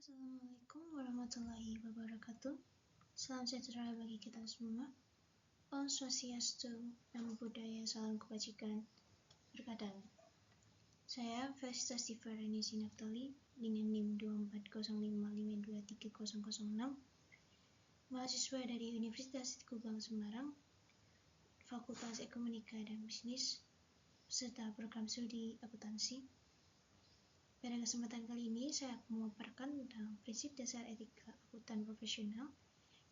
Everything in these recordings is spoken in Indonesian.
Assalamualaikum warahmatullahi wabarakatuh. Salam sejahtera bagi kita semua. Om Swastiastu, Namo Buddhaya, salam kebajikan. Berkadang. Saya Felicitas Tifarani Sinaftali dengan NIM 2405523006, mahasiswa dari Universitas Kubang Semarang, Fakultas Ekonomika dan Bisnis, serta program studi akuntansi. Pada kesempatan kali ini, saya akan memaparkan tentang prinsip dasar etika akuntan profesional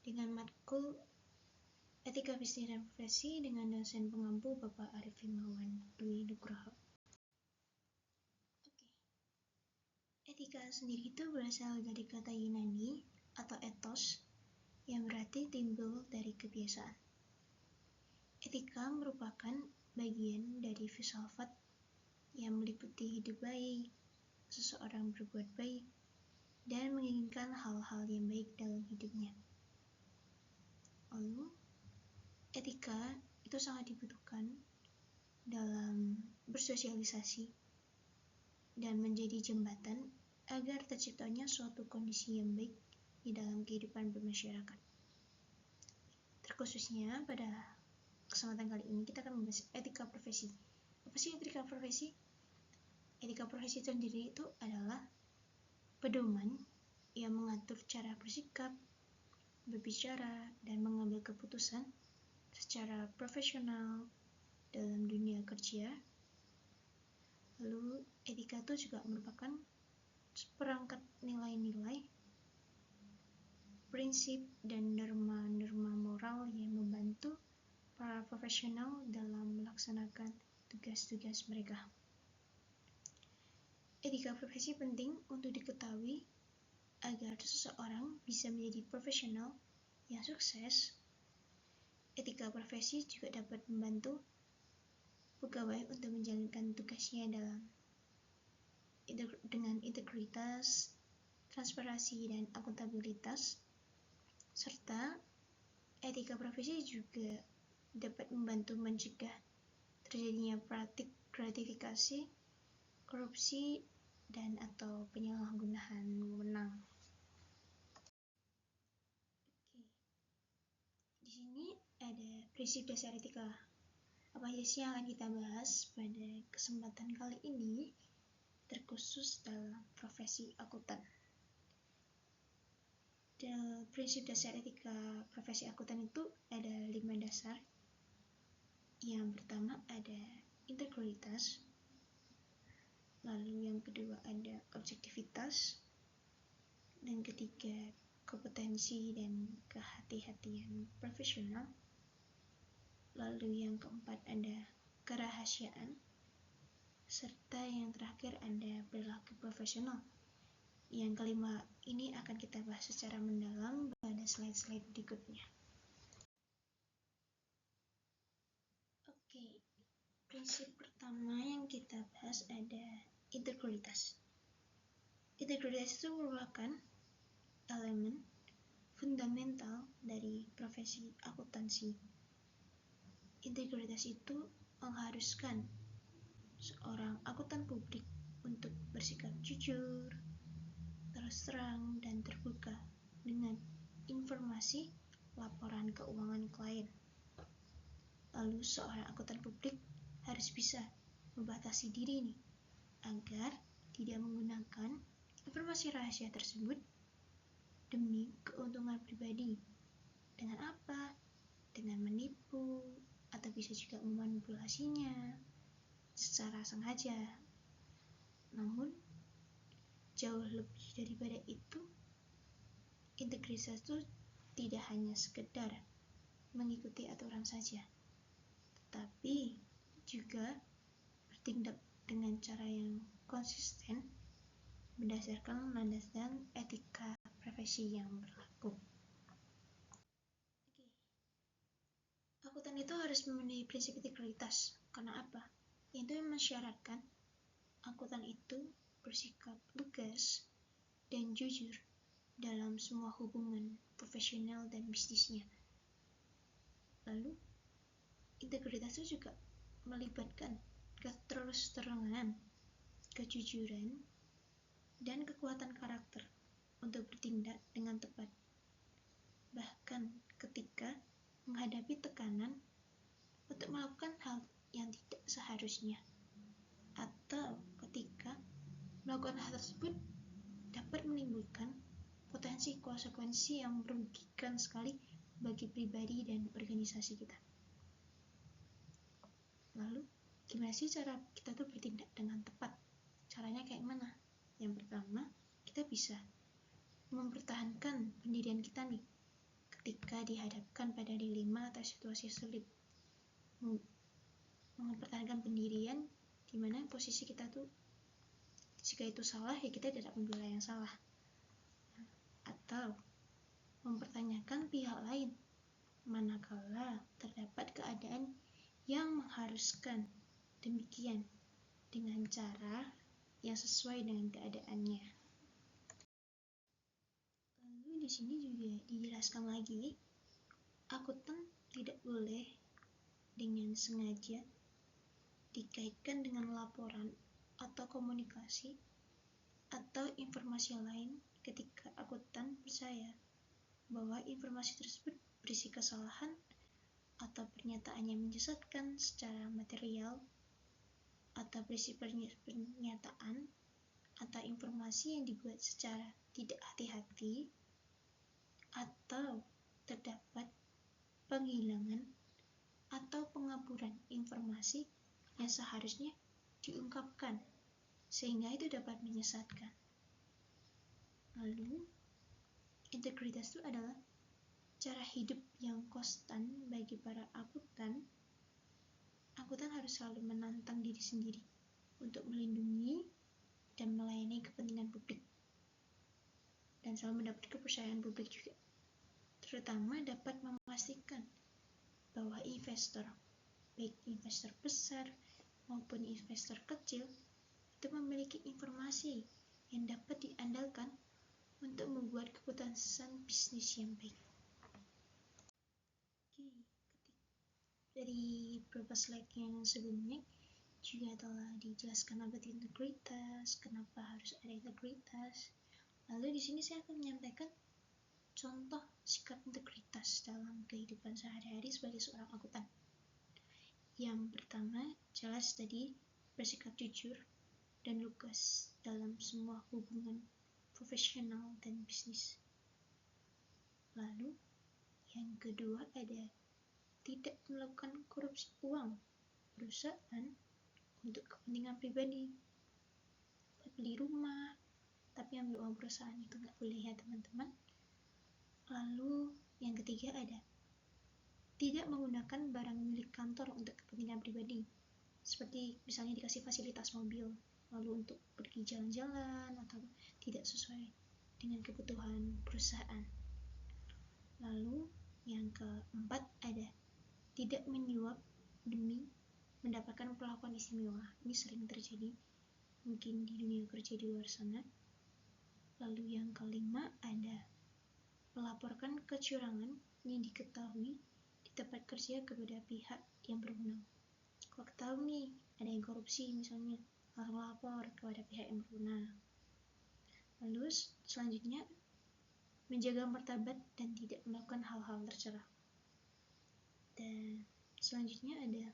dengan matkul Etika Bisnis dan Profesi dengan dosen pengampu Bapak Arif Himawan Dwi Nugroho. Etika sendiri itu berasal dari kata Yunani atau ethos yang berarti timbul dari kebiasaan. Etika merupakan bagian dari filsafat yang meliputi hidup baik, seseorang berbuat baik, dan menginginkan hal-hal yang baik dalam hidupnya. Lalu, etika itu sangat dibutuhkan dalam bersosialisasi dan menjadi jembatan agar terciptanya suatu kondisi yang baik di dalam kehidupan bermasyarakat. Terkhususnya pada kesempatan kali ini kita akan membahas etika profesi. Apa sih etika profesi? Etika profesi sendiri itu adalah pedoman yang mengatur cara bersikap, berbicara, dan mengambil keputusan secara profesional dalam dunia kerja. Lalu, etika itu juga merupakan seperangkat nilai-nilai, prinsip, dan norma-norma moral yang membantu para profesional dalam melaksanakan tugas-tugas mereka. Etika profesi penting untuk diketahui agar seseorang bisa menjadi profesional yang sukses. Etika profesi juga dapat membantu pegawai untuk menjalankan tugasnya dengan integritas, transparansi, dan akuntabilitas. Serta etika profesi juga dapat membantu mencegah terjadinya praktik gratifikasi, korupsi, dan atau penyalahgunaan wewenang. Di sini ada prinsip dasar etika. Apa aja sih yang akan kita bahas pada kesempatan kali ini, terkhusus dalam profesi akuntan. Prinsip dasar etika profesi akuntan itu ada 5 dasar. Yang pertama ada integritas, lalu yang kedua ada objektivitas, dan ketiga kompetensi dan kehati-hatian profesional, lalu yang keempat ada kerahasiaan, serta yang terakhir ada perilaku profesional. Yang kelima ini akan kita bahas secara mendalam pada slide-slide berikutnya. Prinsip pertama yang kita bahas ada integritas. Integritas itu merupakan elemen fundamental dari profesi akuntansi. Integritas itu mengharuskan seorang akuntan publik untuk bersikap jujur, terus terang, dan terbuka dengan informasi laporan keuangan klien. Lalu seorang akuntan publik harus bisa membatasi diri agar tidak menggunakan informasi rahasia tersebut demi keuntungan pribadi. Dengan apa? Dengan menipu atau bisa juga memanipulasinya secara sengaja. Namun, jauh lebih daripada itu, integritas itu tidak hanya sekedar mengikuti aturan saja, tetapi juga bertindak dengan cara yang konsisten berdasarkan landasan etika profesi yang berlaku. Akuntan itu harus memenuhi prinsip integritas. Karena apa? Itu mensyaratkan akuntan itu bersikap lugas dan jujur dalam semua hubungan profesional dan bisnisnya. Lalu, integritas itu juga melibatkan keterus terangan, kejujuran, dan kekuatan karakter untuk bertindak dengan tepat. Bahkan ketika menghadapi tekanan untuk melakukan hal yang tidak seharusnya, atau ketika melakukan hal tersebut dapat menimbulkan potensi konsekuensi yang merugikan sekali bagi pribadi dan organisasi kita. Lalu, gimana sih cara kita tuh bertindak dengan tepat? Caranya kayak mana? Yang pertama, kita bisa mempertahankan pendirian kita nih ketika dihadapkan pada dilema atau situasi sulit. Mempertahankan pendirian di mana posisi kita tuh jika itu salah ya kita tidak membela yang salah, atau mempertanyakan pihak lain manakala terdapat keadaan yang mengharuskan demikian dengan cara yang sesuai dengan keadaannya. Lalu di sini juga dijelaskan lagi, akuntan tidak boleh dengan sengaja dikaitkan dengan laporan atau komunikasi atau informasi lain ketika akuntan percaya bahwa informasi tersebut berisi kesalahan atau pernyataan yang menyesatkan secara material, atau berisi pernyataan atau informasi yang dibuat secara tidak hati-hati, atau terdapat penghilangan atau pengaburan informasi yang seharusnya diungkapkan sehingga itu dapat menyesatkan. Lalu, integritas itu adalah cara hidup yang konstan bagi para akuntan. Akuntan harus selalu menantang diri sendiri untuk melindungi dan melayani kepentingan publik dan selalu mendapat kepercayaan publik juga, terutama dapat memastikan bahwa investor, baik investor besar maupun investor kecil, itu memiliki informasi yang dapat diandalkan untuk membuat keputusan bisnis yang baik. Dari beberapa slide yang sebelumnya juga telah dijelaskan about integritas, kenapa harus ada integritas. Lalu di sini saya akan menyampaikan contoh sikap integritas dalam kehidupan sehari-hari sebagai seorang akuntan. Yang pertama, jelas tadi bersikap jujur dan lugas dalam semua hubungan profesional dan bisnis. Lalu, yang kedua ada tidak melakukan korupsi uang perusahaan untuk kepentingan pribadi. Beli rumah, tapi ambil uang perusahaan itu nggak boleh ya teman-teman. Lalu yang ketiga ada tidak menggunakan barang milik kantor untuk kepentingan pribadi, seperti misalnya dikasih fasilitas mobil, lalu untuk pergi jalan-jalan atau tidak sesuai dengan kebutuhan perusahaan. Lalu yang keempat ada tidak menyuap demi mendapatkan perlakuan istimewa. Ini sering terjadi mungkin di dunia kerja di luar sana. Lalu yang kelima ada melaporkan kecurangan yang diketahui di tempat kerja kepada pihak yang berwenang. Kalau ketahui nih ada yang korupsi misalnya, langsung lapor kepada pihak yang berwenang. Lalu selanjutnya menjaga martabat dan tidak melakukan hal-hal tercela. Dan selanjutnya ada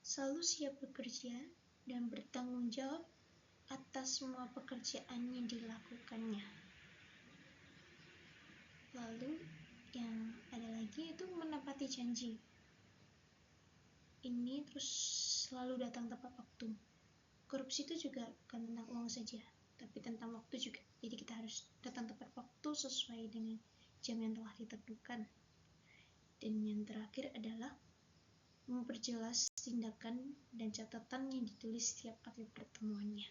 selalu siap bekerja dan bertanggung jawab atas semua pekerjaan yang dilakukannya. Lalu yang ada lagi itu menepati janji. Ini terus selalu datang tepat waktu. Korupsi itu juga bukan tentang uang saja, tapi tentang waktu juga. Jadi kita harus datang tepat waktu sesuai dengan jam yang telah ditentukan. Dan yang terakhir adalah memperjelas tindakan dan catatan yang ditulis setiap kali pertemuannya.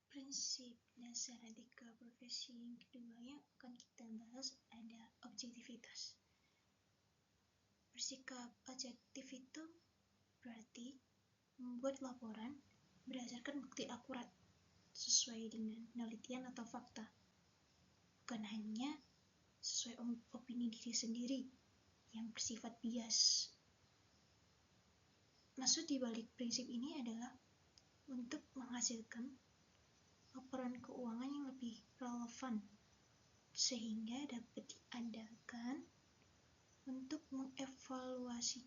Prinsip dasar etika profesi yang kedua yang akan kita bahas ada objektivitas. Bersikap objektif itu berarti membuat laporan berdasarkan bukti akurat sesuai dengan penelitian atau fakta, bukan hanya sesuai opini diri sendiri yang bersifat bias. Maksud dibalik prinsip ini adalah untuk menghasilkan laporan keuangan yang lebih relevan sehingga dapat diandalkan untuk mengevaluasi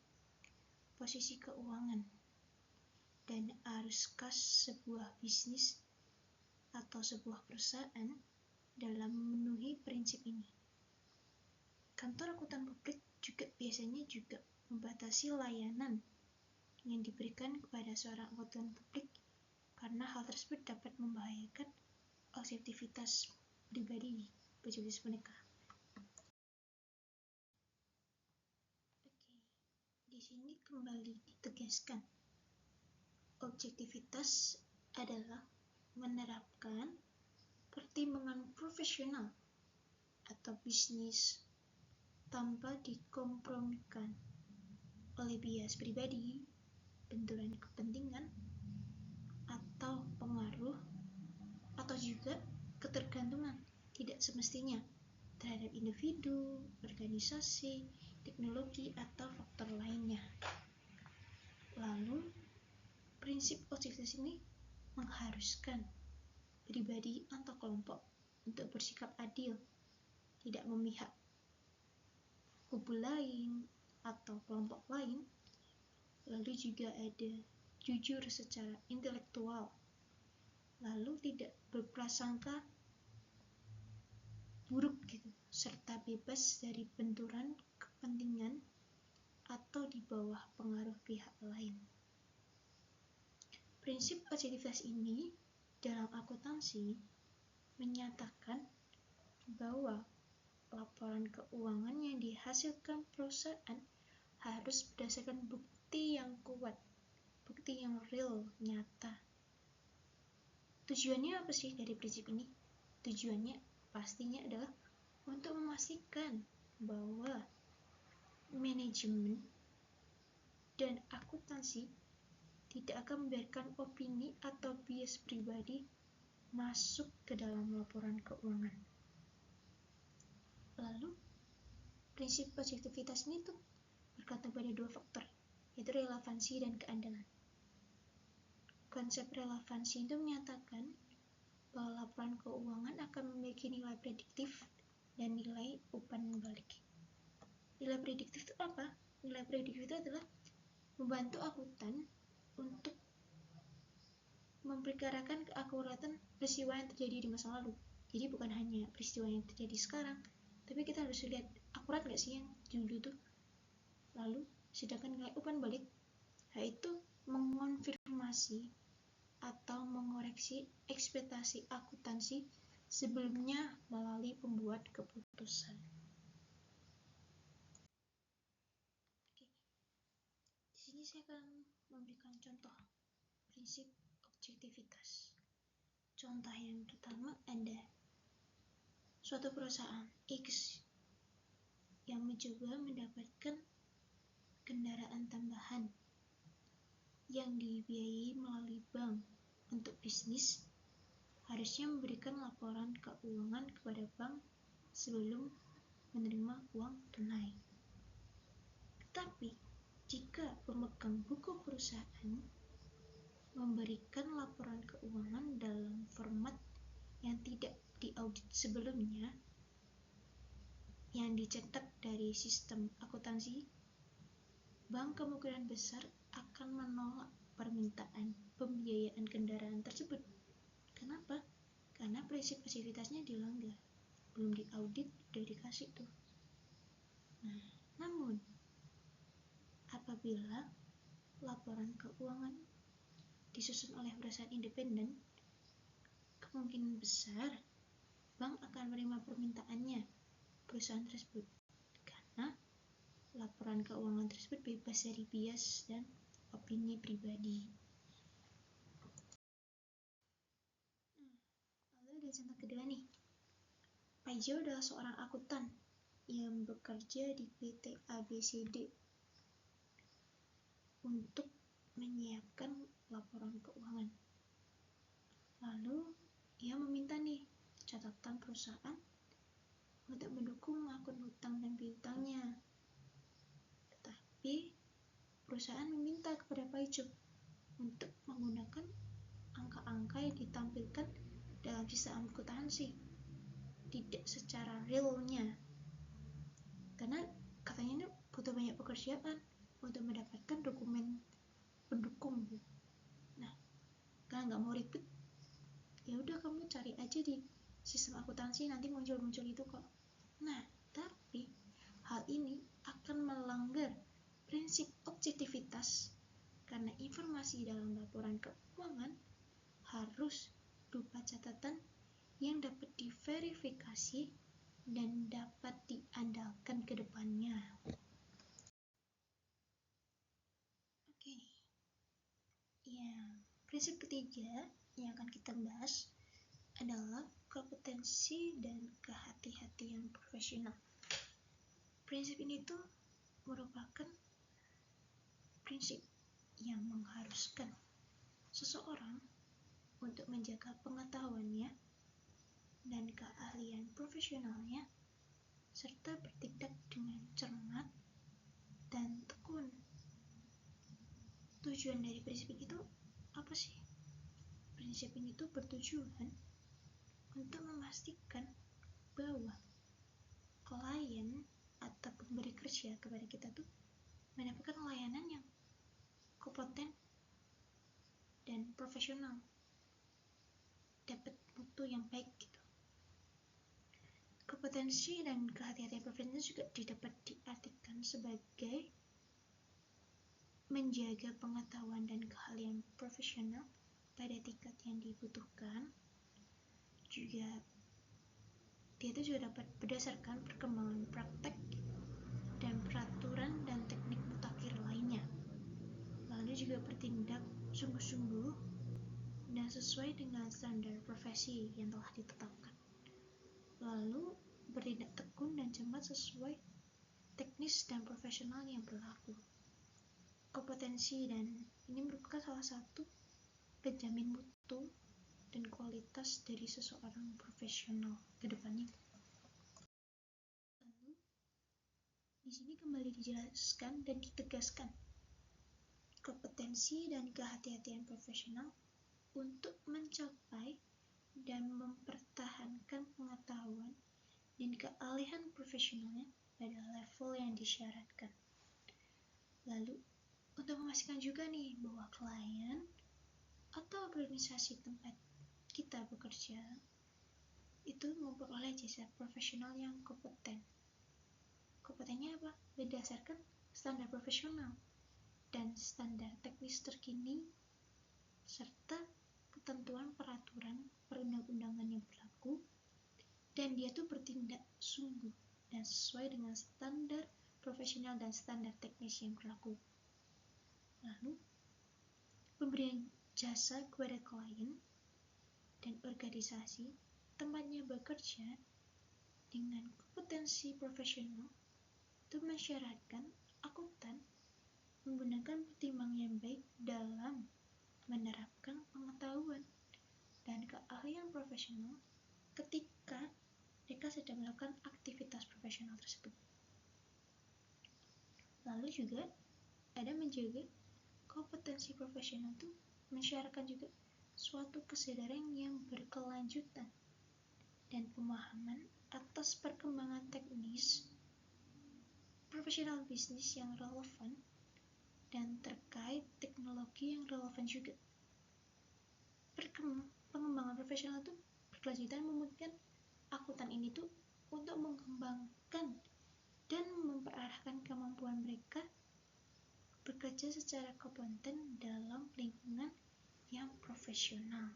posisi keuangan dan arus kas sebuah bisnis atau sebuah perusahaan dalam memenuhi prinsip ini. Kantor akuntan publik juga biasanya membatasi layanan yang diberikan kepada seorang akuntan publik karena hal tersebut dapat membahayakan objektivitas pribadi pejabat mereka. Di sini kembali ditegaskan, objektivitas adalah menerapkan pertimbangan profesional atau bisnis tanpa dikompromikan oleh bias pribadi, benturan kepentingan, atau pengaruh, atau juga ketergantungan tidak semestinya terhadap individu, organisasi, teknologi, atau faktor lainnya. Lalu, prinsip objektivitas ini mengharuskan pribadi atau kelompok untuk bersikap adil, tidak memihak kubu lain atau kelompok lain. Lalu juga ada jujur secara intelektual, lalu tidak berprasangka buruk serta bebas dari benturan kepentingan atau di bawah pengaruh pihak lain. Prinsip objektivitas ini dalam akuntansi menyatakan bahwa laporan keuangan yang dihasilkan perusahaan harus berdasarkan bukti yang kuat, bukti yang real, nyata. Tujuannya apa sih dari prinsip ini? Tujuannya pastinya adalah untuk memastikan bahwa manajemen dan akuntansi tidak akan membiarkan opini atau bias pribadi masuk ke dalam laporan keuangan. Lalu, prinsip objektivitas ini tuh bergantung pada dua faktor, yaitu relevansi dan keandalan. Konsep relevansi itu menyatakan bahwa laporan keuangan akan memiliki nilai prediktif dan nilai umpan balik. Nilai prediktif itu apa? Nilai prediktif itu adalah membantu akuntan untuk memperkirakan keakuratan peristiwa yang terjadi di masa lalu. Jadi bukan hanya peristiwa yang terjadi sekarang, tapi kita harus lihat akurat nggak sih yang dulu tuh. Lalu, sedangkan nilai umpan balik, yaitu mengonfirmasi atau mengoreksi ekspektasi akuntansi sebelumnya melalui pembuat keputusan. Di sini saya akan memberikan contoh prinsip objektivitas. Contoh yang pertama ada suatu perusahaan X yang mencoba mendapatkan kendaraan tambahan yang dibiayai melalui bank untuk bisnis, harusnya memberikan laporan keuangan kepada bank sebelum menerima uang tunai. Tetapi, jika pemegang buku perusahaan memberikan laporan keuangan dalam format yang tidak diaudit sebelumnya, yang dicetak dari sistem akuntansi, bank kemungkinan besar akan menolak permintaan pembiayaan kendaraan tersebut. Kenapa? Karena prinsip objektivitasnya dilanggar, belum diaudit, udah dikasih tuh. Namun, apabila laporan keuangan disusun oleh perusahaan independen, kemungkinan besar bank akan menerima permintaannya perusahaan tersebut, karena laporan keuangan tersebut bebas dari bias dan opini pribadi. Lalu ada contoh kedua nih. Paijo adalah seorang akuntan yang bekerja di PT ABCD untuk menyiapkan laporan keuangan. Lalu ia meminta nih catatan perusahaan untuk mendukung akun hutang dan piutangnya. Tetapi perusahaan meminta kepada Paijo untuk menggunakan angka-angka yang ditampilkan dalam sistem akuntansi, tidak secara realnya. Karena katanya ini butuh banyak pekerjaan untuk mendapatkan dokumen pendukung. Nah, karena nggak mau ribet, ya udah kamu cari aja di sistem akuntansi, nanti muncul itu kok. Nah, tapi hal ini akan melanggar prinsip objektivitas karena informasi dalam laporan keuangan harus berupa catatan yang dapat diverifikasi dan dapat diandalkan ke depannya. Oke. Prinsip ketiga yang akan kita bahas adalah kompetensi dan kehati-hatian profesional. Prinsip ini tuh merupakan prinsip yang mengharuskan seseorang untuk menjaga pengetahuannya dan keahlian profesionalnya serta bertindak dengan cermat dan tekun. Tujuan dari prinsip itu apa sih? Prinsip ini tuh bertujuan untuk memastikan bahwa klien atau pemberi kerja kepada kita tuh mendapatkan layanan yang kompeten dan profesional, dapat mutu yang baik gitu. Kompetensi dan kehati-hatian profesional juga dapat diartikan sebagai menjaga pengetahuan dan keahlian profesional pada tingkat yang dibutuhkan. Dia itu juga dapat berdasarkan perkembangan praktek dan peraturan dan teknik mutakhir lainnya. Lalu juga bertindak sungguh-sungguh dan sesuai dengan standar profesi yang telah ditetapkan. Lalu bertindak tekun dan cermat sesuai teknis dan profesional yang berlaku. Kompetensi dan ini merupakan salah satu penjamin mutu dan kualitas dari seseorang profesional ke depannya. Lalu, di sini kembali dijelaskan dan ditegaskan kompetensi dan kehati-hatian profesional untuk mencapai dan mempertahankan pengetahuan dan keahlian profesionalnya pada level yang disyaratkan. Lalu, untuk memastikan juga nih bahwa klien atau organisasi tempat kita bekerja itu memperoleh jasa profesional yang kompeten. Kompetennya apa? Berdasarkan standar profesional dan standar teknis terkini serta ketentuan peraturan perundang-undangan yang berlaku, dan dia tuh bertindak sungguh dan sesuai dengan standar profesional dan standar teknis yang berlaku. Lalu, pemberian jasa kepada klien dan organisasi tempatnya bekerja dengan kompetensi profesional itu mensyaratkan akuntan menggunakan pertimbangan yang baik dalam menerapkan pengetahuan dan keahlian profesional ketika mereka sedang melakukan aktivitas profesional tersebut. Lalu juga ada menjaga kompetensi profesional itu mensyaratkan juga suatu kesadaran yang berkelanjutan dan pemahaman atas perkembangan teknis profesional bisnis yang relevan dan terkait teknologi yang relevan juga. Pengembangan profesional itu berkelanjutan memungkinkan akuntan ini tuh untuk mengembangkan dan memperarahkan kemampuan mereka bekerja secara kompeten dalam lingkungan yang profesional.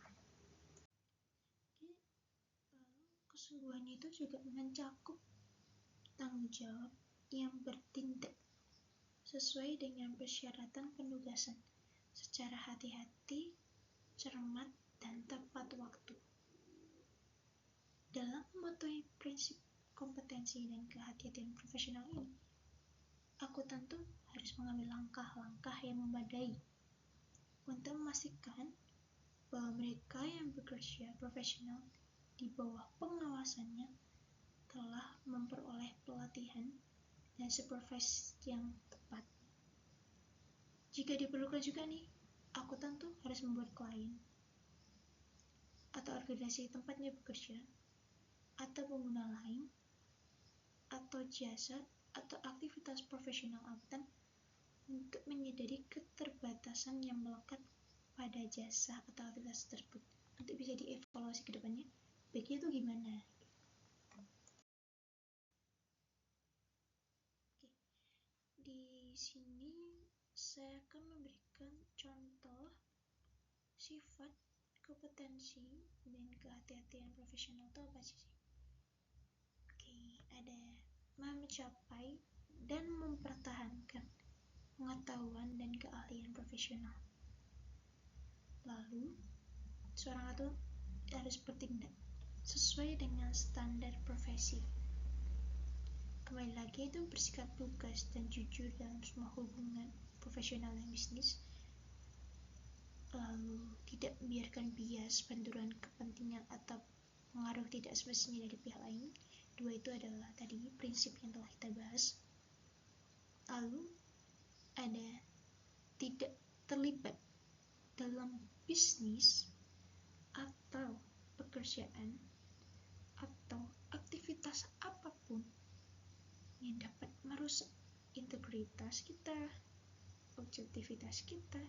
Lalu kesungguhan itu juga mencakup tanggung jawab yang bertindak sesuai dengan persyaratan penugasan secara hati-hati, cermat, dan tepat waktu. Dalam mematuhi prinsip kompetensi dan kehati-hatian profesional ini, akuntan tuh harus mengambil langkah-langkah yang memadai untuk memastikan bahwa mereka yang bekerja profesional di bawah pengawasannya telah memperoleh pelatihan dan supervisi yang tepat. Jika diperlukan juga nih, akuntan tuh harus membuat klien atau organisasi tempatnya bekerja, atau pengguna lain, atau jasa atau aktivitas profesional akuntan untuk menyadari keterbatasan yang melekat pada jasa atau aktivitas tersebut untuk bisa dievaluasi ke depannya baiknya itu gimana. Oke. Di sini saya akan memberikan contoh sifat, kompetensi, dan kehati-hatian profesional itu apa sih? Oke, ada mencapai dan mempertahankan pengetahuan dan keahlian profesional. Lalu, seorang itu harus bertindak sesuai dengan standar profesi. Kembali lagi itu bersikap lugas dan jujur dalam semua hubungan profesional dan bisnis. Lalu tidak membiarkan bias, benturan kepentingan atau pengaruh tidak semestinya dari pihak lain. Dua itu adalah tadi prinsip yang telah kita bahas. Lalu ada tidak terlibat dalam bisnis atau pekerjaan atau aktivitas apapun yang dapat merusak integritas kita, objektivitas kita,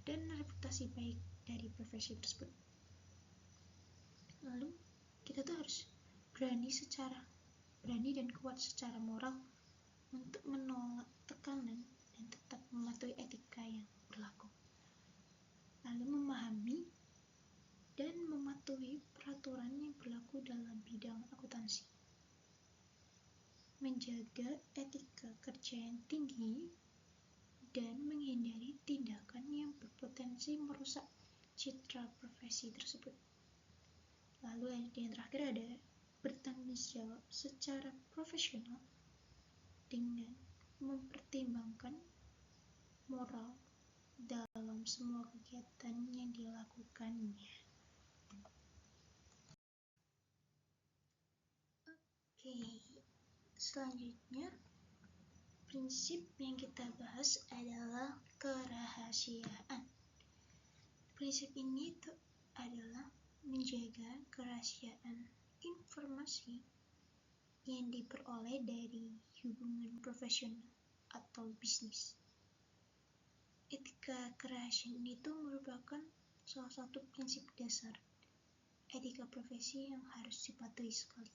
dan reputasi baik dari profesi tersebut. Lalu kita tuh harus berani dan kuat secara moral untuk menolak tekanan dan tetap mematuhi etika yang berlaku. Lalu memahami dan mematuhi peraturan yang berlaku dalam bidang akuntansi. Menjaga etika kerja yang tinggi dan menghindari tindakan yang berpotensi merusak citra profesi tersebut. Lalu yang terakhir ada bertanggung jawab secara profesional dengan mempertimbangkan moral dalam semua kegiatan yang dilakukannya. Oke, selanjutnya prinsip yang kita bahas adalah kerahasiaan. Prinsip ini itu adalah menjaga kerahasiaan informasi yang diperoleh dari hubungan profesional atau bisnis. Etika kerahasiaan itu merupakan salah satu prinsip dasar etika profesi yang harus dipatuhi sekali.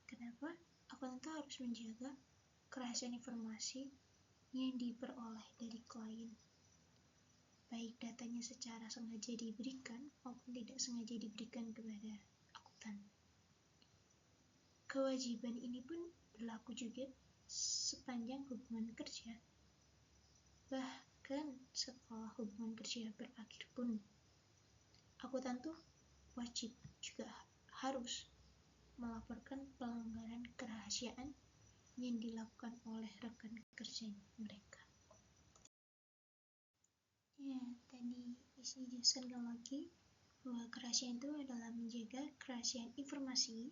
Kenapa? Akuntan harus menjaga kerahasiaan informasi yang diperoleh dari klien, baik datanya secara sengaja diberikan maupun tidak sengaja diberikan kepada akuntan. Kewajiban ini pun berlaku juga sepanjang hubungan kerja, bahkan setelah hubungan kerja berakhir pun akuntan tuh wajib juga harus melaporkan pelanggaran kerahasiaan yang dilakukan oleh rekan kerja mereka. Ya, tadi isi jelaskan lagi bahwa kerahasiaan itu adalah menjaga kerahasiaan informasi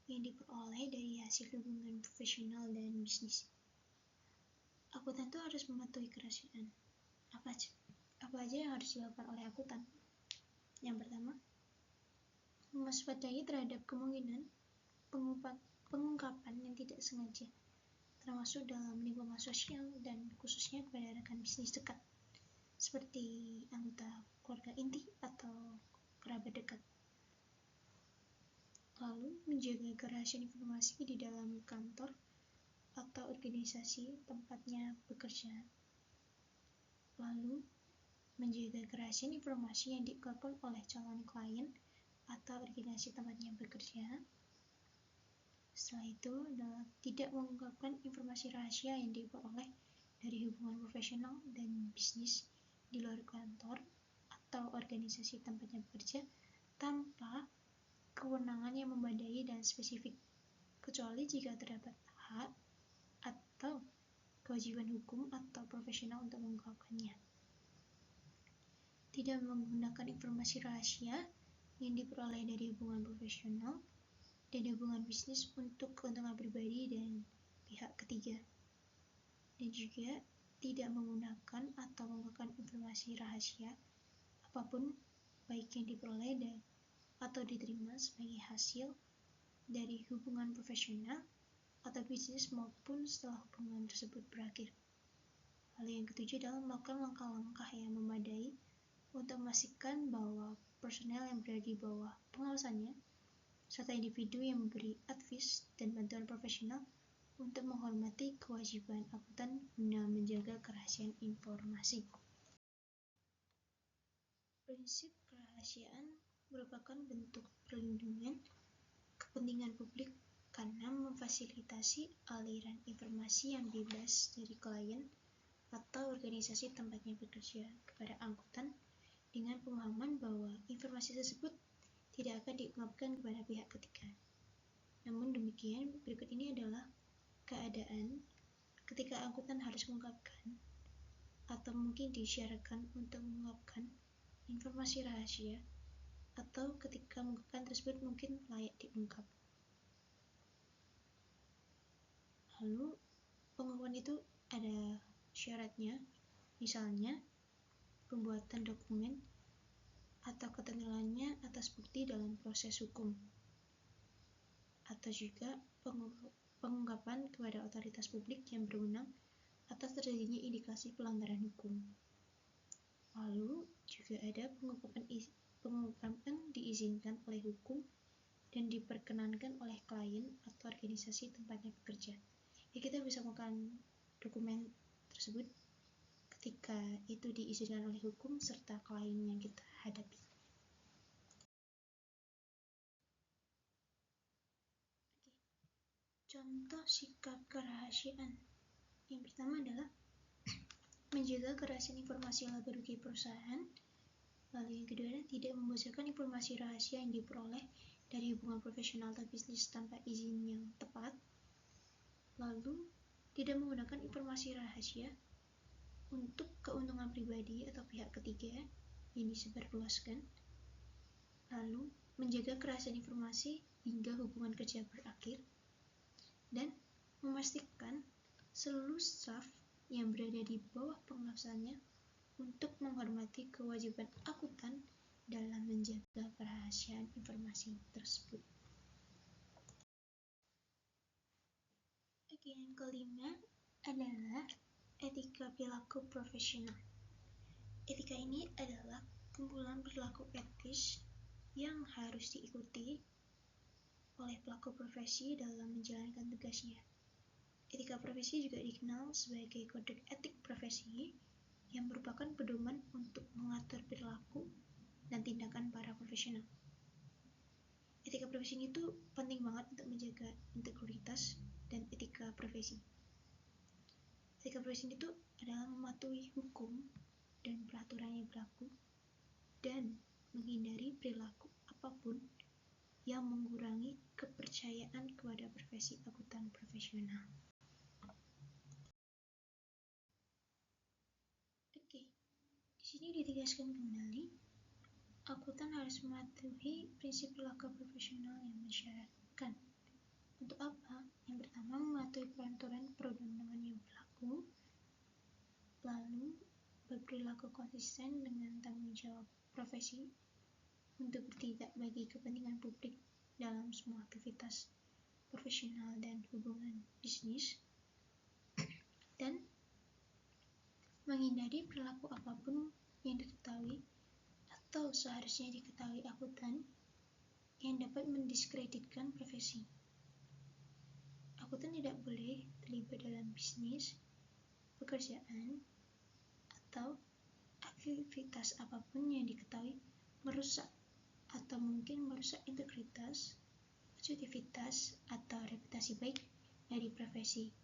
yang diperoleh dari hasil hubungan profesional dan bisnis. Akuntan itu harus mematuhi kerahasiaan. Apa aja yang harus dilakukan oleh akuntan? Yang pertama, mewaspadai terhadap kemungkinan pengungkapan yang tidak sengaja, termasuk dalam lingkungan sosial dan khususnya kepada rekan bisnis dekat, seperti anggota keluarga inti atau kerabat dekat. Lalu, menjaga kerahasiaan informasi di dalam kantor atau organisasi tempatnya bekerja. Lalu, menjaga kerahasiaan informasi yang diungkapkan oleh calon klien atau organisasi tempatnya bekerja. Setelah itu adalah tidak mengungkapkan informasi rahasia yang diperoleh dari hubungan profesional dan bisnis di luar kantor atau organisasi tempatnya bekerja tanpa kewenangan yang memadai dan spesifik, kecuali jika terdapat hak atau kewajiban hukum atau profesional untuk mengungkapkannya. Tidak menggunakan informasi rahasia yang diperoleh dari hubungan profesional dan hubungan bisnis untuk keuntungan pribadi dan pihak ketiga. Dan juga tidak menggunakan atau mengungkapkan informasi rahasia apapun baik yang diperoleh atau diterima sebagai hasil dari hubungan profesional atau bisnis maupun setelah hubungan tersebut berakhir. Hal yang ketujuh adalah melakukan langkah-langkah yang memadai untuk memastikan bahwa personel yang berada di bawah pengawasannya serta individu yang memberi advies dan bantuan profesional untuk menghormati kewajiban akuntan guna menjaga kerahasiaan informasi. Prinsip kerahasiaan merupakan bentuk perlindungan kepentingan publik karena memfasilitasi aliran informasi yang bebas dari klien atau organisasi tempatnya bekerja kepada akuntan dengan pemahaman bahwa informasi tersebut tidak akan diungkapkan kepada pihak ketiga. Namun demikian, berikut ini adalah keadaan ketika akuntan harus mengungkapkan atau mungkin disyaratkan untuk mengungkapkan informasi rahasia atau ketika mengungkapkan tersebut mungkin layak diungkap. Lalu, pengungkapan itu ada syaratnya, misalnya pembuatan dokumen atau ketentuannya atas bukti dalam proses hukum, atau juga pengungkapan kepada otoritas publik yang berwenang atas terjadinya indikasi pelanggaran hukum. Lalu juga ada pengungkapan diizinkan oleh hukum dan diperkenankan oleh klien atau organisasi tempatnya bekerja. Kita bisa menggunakan dokumen tersebut ketika itu diizinkan oleh hukum serta klien yang kita hadapi. Contoh sikap kerahasiaan. Yang pertama adalah menjaga kerahasiaan informasi laba rugi perusahaan. Lalu yang kedua adalah tidak membocorkan informasi rahasia yang diperoleh dari hubungan profesional atau bisnis tanpa izin yang tepat. Lalu tidak menggunakan informasi rahasia untuk keuntungan pribadi atau pihak ketiga yang disebarluaskan. Lalu menjaga kerahasiaan informasi hingga hubungan kerja berakhir. Dan memastikan seluruh staf yang berada di bawah pengawasannya untuk menghormati kewajiban akuntan dalam menjaga kerahasiaan informasi tersebut. Yang kelima adalah etika perilaku profesional. Etika ini adalah kumpulan perilaku etis yang harus diikuti oleh pelaku profesi dalam menjalankan tugasnya. Etika profesi juga dikenal sebagai kode etik profesi yang merupakan pedoman untuk mengatur perilaku dan tindakan para profesional. Etika profesi itu penting banget untuk menjaga integritas dan etika profesi. Etika profesi itu adalah mematuhi hukum dan peraturan yang berlaku dan menghindari perilaku apapun yang mengurangi kepercayaan kepada profesi akuntan profesional. Di sini ditegaskan kembali, akuntan harus mematuhi prinsip perilaku profesional yang mensyaratkan. Untuk apa? Yang pertama, mematuhi peraturan perundang-undangan yang berlaku, lalu berperilaku konsisten dengan tanggung jawab profesi untuk bertindak bagi kepentingan publik dalam semua aktivitas profesional dan hubungan bisnis, dan menghindari perilaku apapun yang diketahui atau seharusnya diketahui akuntan yang dapat mendiskreditkan profesi. Akuntan tidak boleh terlibat dalam bisnis, pekerjaan, atau aktivitas apapun yang diketahui merusak atau mungkin merusak integritas, objektivitas, atau reputasi baik dari profesi,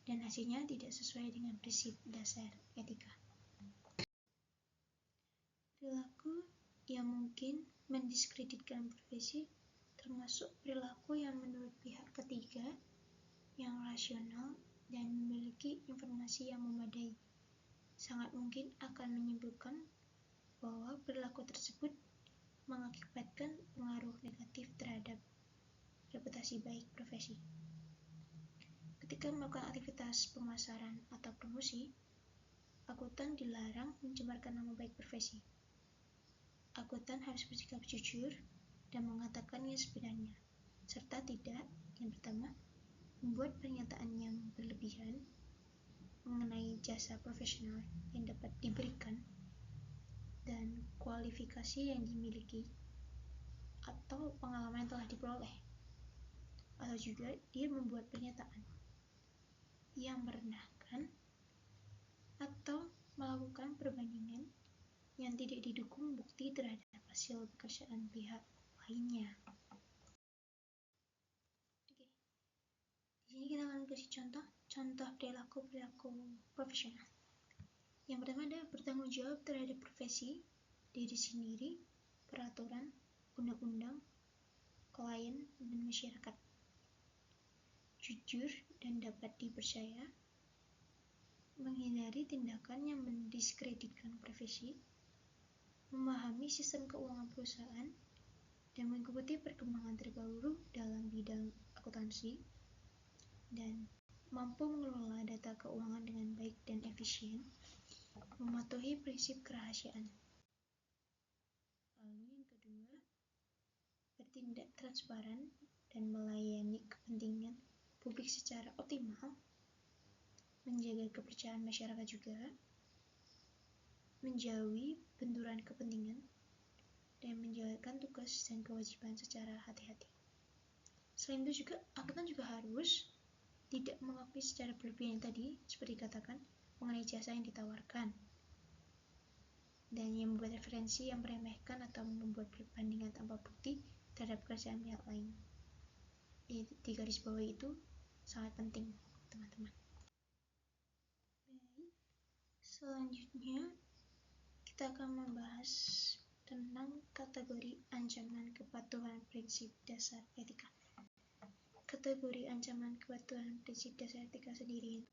dan hasilnya tidak sesuai dengan prinsip dasar etika. Perilaku yang mungkin mendiskreditkan profesi termasuk perilaku yang menurut pihak ketiga yang rasional dan memiliki informasi yang memadai. Sangat mungkin akan menyimpulkan bahwa perilaku tersebut mengakibatkan pengaruh negatif terhadap reputasi baik profesi. Ketika melakukan aktivitas pemasaran atau promosi, akuntan dilarang mencemarkan nama baik profesi. akuntan harus bersikap jujur dan mengatakan yang sebenarnya, serta tidak, yang pertama, membuat pernyataan yang berlebihan mengenai jasa profesional yang dapat diberikan dan kualifikasi yang dimiliki atau pengalaman yang telah diperoleh, atau juga dia membuat pernyataan yang merendahkan atau melakukan perbandingan yang tidak didukung bukti terhadap hasil pekerjaan pihak lainnya. Oke. Di sini kita akan kasih contoh perilaku profesional. Yang pertama adalah bertanggung jawab terhadap profesi, diri sendiri, peraturan, undang-undang, klien, dan masyarakat. Jujur dan dapat dipercaya, menghindari tindakan yang mendiskreditkan profesi, memahami sistem keuangan perusahaan, dan mengikuti perkembangan terbaru dalam bidang akuntansi, dan mampu mengelola data keuangan dengan baik dan efisien, mematuhi prinsip kerahasiaan. Lalu yang kedua, bertindak transparan dan melayani kepentingan publik secara optimal, menjaga kepercayaan masyarakat juga, menjauhi benturan kepentingan, dan menjalankan tugas dan kewajiban secara hati-hati. Selain itu juga, akuntan juga harus tidak mengakui secara berlebihan tadi, seperti dikatakan, mengenai jasa yang ditawarkan, dan yang membuat referensi yang meremehkan atau membuat perbandingan tanpa bukti terhadap pekerjaan pihak lain. Di garis bawah itu sangat penting, teman-teman. Baik, selanjutnya kita akan membahas tentang kategori ancaman kepatuhan prinsip dasar etika. Kategori ancaman kepatuhan prinsip dasar etika sendiri,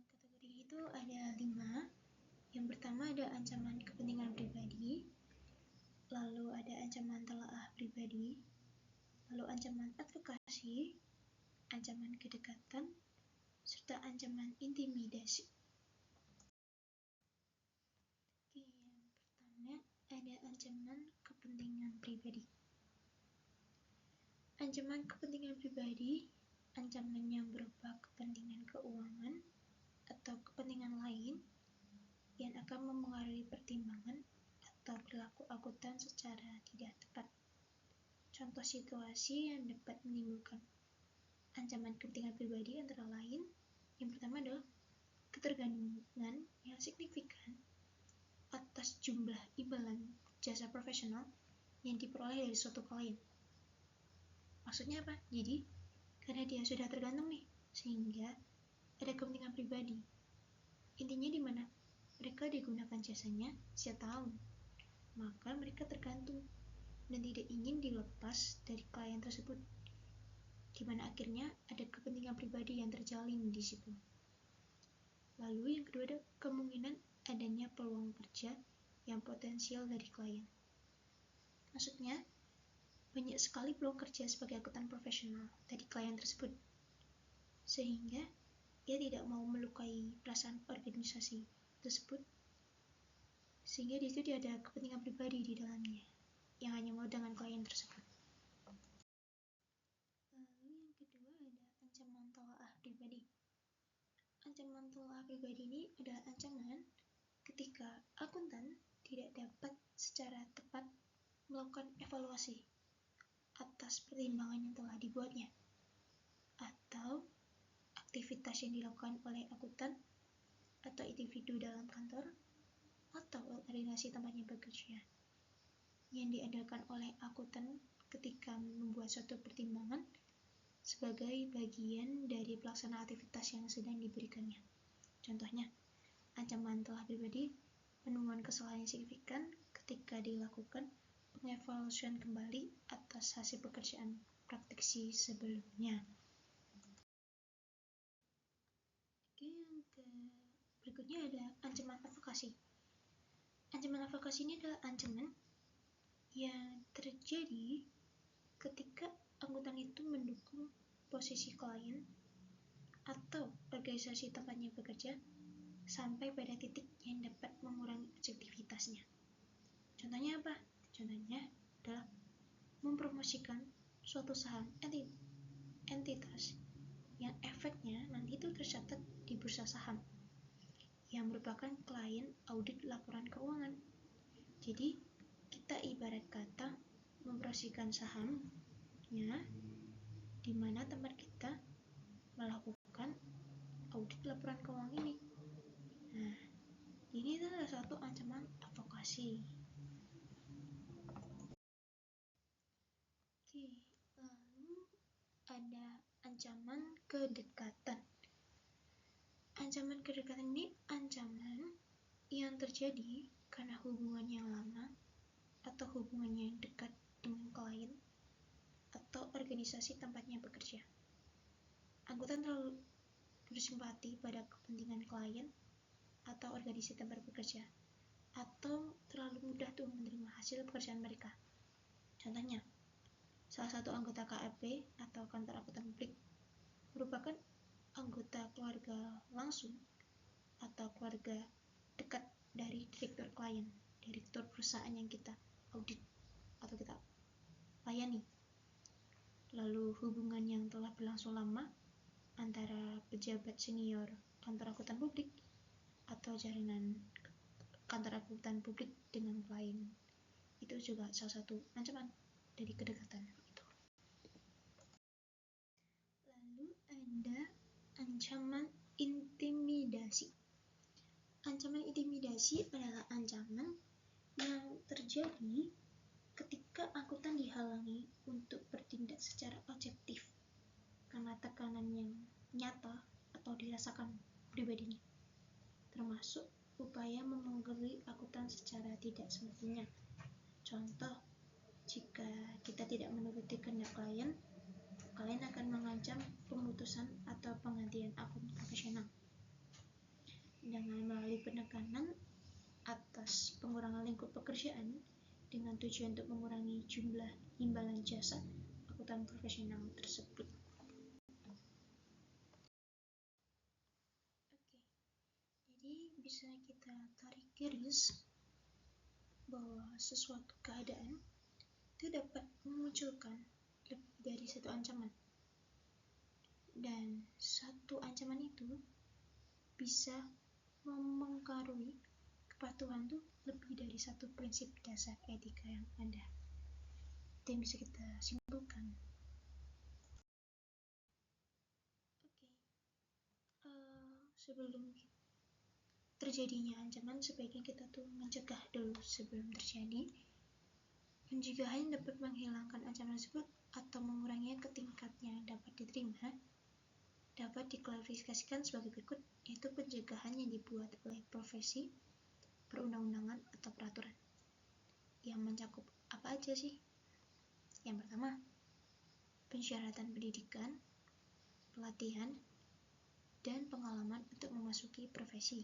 kategori itu ada 5. Yang pertama ada ancaman kepentingan pribadi, lalu ada ancaman telaah pribadi, lalu ancaman advokasi, ancaman kedekatan, serta ancaman intimidasi. Oke, yang pertama ada ancaman kepentingan pribadi. Ancaman kepentingan pribadi, ancaman yang berupa kepentingan keuangan atau kepentingan lain yang akan mempengaruhi pertimbangan atau perilaku akuntan secara tidak tepat. Contoh situasi yang dapat menimbulkan ancaman kepentingan pribadi antara lain, yang pertama adalah ketergantungan yang signifikan atas jumlah imbalan jasa profesional yang diperoleh dari suatu klien. Maksudnya apa? Jadi, karena dia sudah tergantung nih, sehingga ada kepentingan pribadi. Intinya di mana? Mereka digunakan jasanya setiap tahun, maka mereka tergantung dan tidak ingin dilepas dari klien tersebut, di mana akhirnya ada kepentingan pribadi yang terjalin di situ. Lalu yang kedua ada kemungkinan adanya peluang kerja yang potensial dari klien. Maksudnya, banyak sekali peluang kerja sebagai akuntan profesional dari klien tersebut, sehingga ia tidak mau melukai perasaan organisasi tersebut, sehingga di situ dia ada kepentingan pribadi di dalamnya yang hanya mau dengan klien tersebut. Lalu yang kedua ada ancaman telaah pribadi. Ancaman telaah pribadi ini adalah ancaman ketika akuntan tidak dapat secara tepat melakukan evaluasi atas pertimbangan yang telah dibuatnya, atau aktivitas yang dilakukan oleh akuntan atau individu dalam kantor atau organisasi tempatnya bekerja yang diandalkan oleh akuntan ketika membuat suatu pertimbangan sebagai bagian dari pelaksanaan aktivitas yang sedang diberikannya. Contohnya, ancaman telaah pribadi, penemuan kesalahan yang signifikan ketika dilakukan pengevaluasian kembali atas hasil pekerjaan praktisi sebelumnya. Oke, yang berikutnya ada ancaman advokasi. Ancaman advokasi ini adalah ancaman yang terjadi ketika akuntan itu mendukung posisi klien atau organisasi tempatnya bekerja sampai pada titik yang dapat mengurangi objektivitasnya. Contohnya adalah mempromosikan suatu saham entitas yang efeknya nanti itu tercatat di bursa saham yang merupakan klien audit laporan keuangan. Jadi kita ibarat kata mempromosikan sahamnya di mana tempat kita melakukan audit laporan keuangan ini. Nah, ini adalah satu ancaman advokasi. Oke, lalu ada ancaman kedekatan. Ancaman kedekatan ini ancaman yang terjadi karena hubungan yang lama atau hubungannya yang dekat dengan klien atau organisasi tempatnya bekerja. Anggota terlalu bersimpati pada kepentingan klien atau organisasi tempat bekerja, atau terlalu mudah tuh menerima hasil pekerjaan mereka. Contohnya, salah satu anggota KAP atau kantor akuntan publik merupakan anggota keluarga langsung atau keluarga dekat dari direktur klien, direktur perusahaan yang kita audit atau kita layani. Lalu hubungan yang telah berlangsung lama antara pejabat senior kantor akuntan publik atau jaringan kantor akuntan publik dengan klien, itu juga salah satu ancaman dari kedekatan itu. Lalu ada ancaman intimidasi. Ancaman intimidasi adalah ancaman yang terjadi ketika akuntan dihalangi untuk bertindak secara objektif karena tekanan yang nyata atau dirasakan pribadinya, termasuk upaya memengaruhi akuntan secara tidak semestinya. Contoh, jika kita tidak menuruti kehendak klien akan mengancam pemutusan atau penggantian akun profesional dengan melalui penekanan atas pengurangan lingkup pekerjaan dengan tujuan untuk mengurangi jumlah imbalan jasa akuntan profesional tersebut. Oke, jadi bisa kita tarik garis bahwa sesuatu keadaan itu dapat memunculkan lebih dari satu ancaman, dan satu ancaman itu bisa mempengaruhi kepatuhan tuh lebih dari satu prinsip dasar etika yang ada. Itu yang bisa kita simpulkan. Oke, sebelum terjadinya ancaman sebaiknya kita tuh mencegah dulu sebelum terjadi. Pencegahan dapat menghilangkan ancaman tersebut atau menguranginya ke tingkat yang dapat diterima dapat diklasifikasikan sebagai berikut, yaitu pencegahan yang dibuat oleh profesi, perundang-undangan, atau peraturan. Yang mencakup apa aja sih? Yang pertama, persyaratan pendidikan, pelatihan, dan pengalaman untuk memasuki profesi.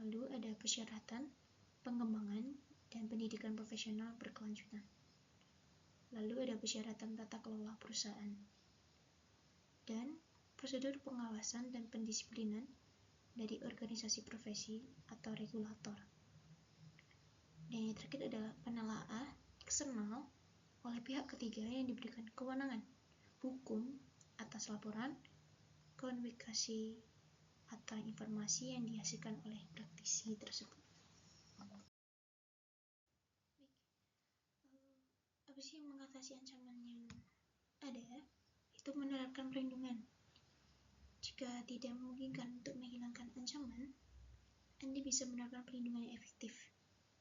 Lalu ada persyaratan, pengembangan, dan pendidikan profesional berkelanjutan. Lalu ada persyaratan tata kelola perusahaan dan prosedur pengawasan dan pendisiplinan dari organisasi profesi atau regulator. Dan yang terakhir adalah penelaah eksternal oleh pihak ketiga yang diberikan kewenangan hukum atas laporan, komunikasi, atau informasi yang dihasilkan oleh praktisi tersebut. Apa sih yang mengatasi ancaman yang ada? Itu menerapkan perlindungan. Jika tidak memungkinkan untuk menghilangkan ancaman, Anda bisa menerapkan perlindungan yang efektif.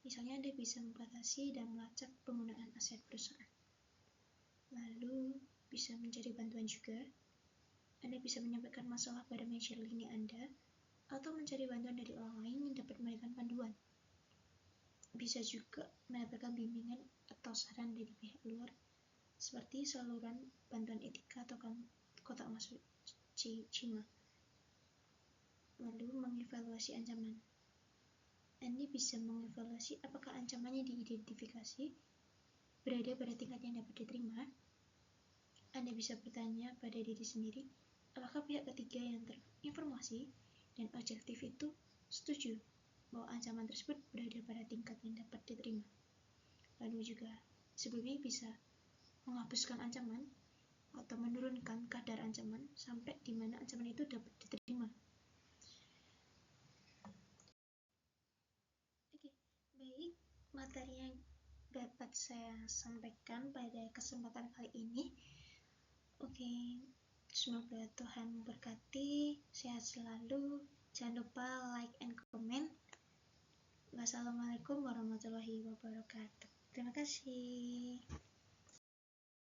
Misalnya Anda bisa membatasi dan melacak penggunaan aset perusahaan. Lalu bisa mencari bantuan juga. Anda bisa menyampaikan masalah pada manajer lini Anda atau mencari bantuan dari orang lain yang dapat memberikan panduan. Bisa juga mendapatkan bimbingan atau saran dari pihak luar seperti saluran bantuan etika atau kotak masuk CIMA. Lalu mengevaluasi ancaman. Anda bisa mengevaluasi apakah ancamannya diidentifikasi berada pada tingkat yang dapat diterima. Anda bisa bertanya pada diri sendiri, apakah pihak ketiga yang terinformasi dan objektif itu setuju bahwa ancaman tersebut berada pada tingkat yang dapat diterima. lalu juga sebelumnya bisa menghapuskan ancaman atau menurunkan kadar ancaman sampai di mana ancaman itu dapat diterima. Oke, baik, materi yang dapat saya sampaikan pada kesempatan kali ini. Oke, semoga Tuhan memberkati, sehat selalu, jangan lupa like and comment. Wassalamualaikum warahmatullahi wabarakatuh. Terima kasih.